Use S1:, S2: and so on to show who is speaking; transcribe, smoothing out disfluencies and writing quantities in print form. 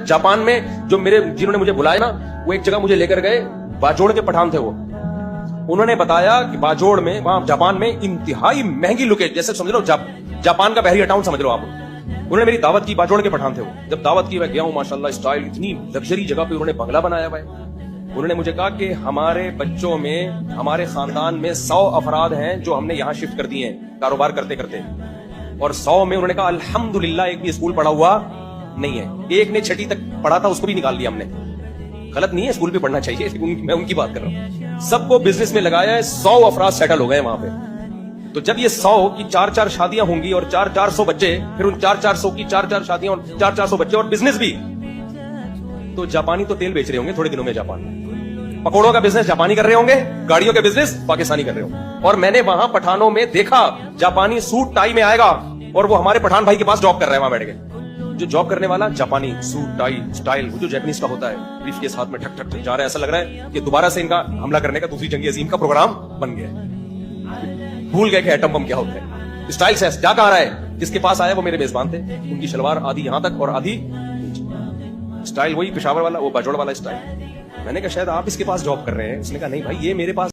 S1: Japan में जो जिन्होंने मुझे बुलाया ना, वो एक जगह मुझे लेकर गए, बाजोड़ के पठान थे वो। उन्होंने बताया कि बाजोड़ में, वहां जापान में इंतहाई महंगी लोकेशन, जैसे समझ लो जापान का बहरिया टाउन समझ लो आप। उन्होंने मेरी दावत की, बाजोड़ के पठान थे वो। जब दावत की मैं गया हूं, माशाल्लाह स्टाइल, इतनी लग्जरी जगह पे उन्होंने बंगला बनाया हुआ है। उन्होंने मुझे कहा कि हमारे बच्चों में, हमारे खानदान में 100 अफराद हैं जो हमने यहाँ शिफ्ट कर दिए हैं कारोबार करते करते, और 100 में उन्होंने कहा अल्हम्दुलिल्लाह एक भी स्कूल पढ़ा हुआ नहीं है। एक ने 6वीं तक पढ़ा था, उसको भी निकाल लिया हमने। गलत नहीं है, स्कूल भी पढ़ना चाहिए, मैं उनकी बात कर रहा हूँ। सबको बिजनेस में लगाया है, 100 अफराद सेटल हो गए वहां पे। तो जब ये 100 की 4-4 शादियां होंगी और 400 बच्चे, फिर उन 400 की 4 शादियां और 400 बच्चे और बिजनेस भी, तो जापानी तो तेल बेच रहे होंगे थोड़े दिनों में। जापान पकौड़ों का बिजनेस जापानी कर रहे होंगे, गाड़ियों के बिजनेस पाकिस्तानी कर रहे होंगे। और मैंने वहां पठानों में देखा, जापानी सूट टाई में आएगा और वो हमारे पठान भाई के पास जॉब कर रहा है वहां बैठ के। जो जॉब करने वाला जापानी सूट टाई स्टाइल, वो जो जापानीज का होता है, ब्रीफ के साथ में ठक ठक ठक जा रहा है, ऐसा लग रहा है कि दोबारा से इनका हमला करने का, दूसरी जंग अजीम का प्रोग्राम बन गया है। भूल गए कि एटम बम क्या होता है। स्टाइल से जा कहा रहा है, जिसके पास आया वो मेरे मेजबान थे। उनकी शलवार आधी यहां तक और आधी, स्टाइल वही पेशावर वाला, वो बाजोड़ वाला स्टाइल। मैंने कहा शायद आप इसके पास जॉब कर रहे हैं। उसने कहा नहीं भाई, ये मेरे पास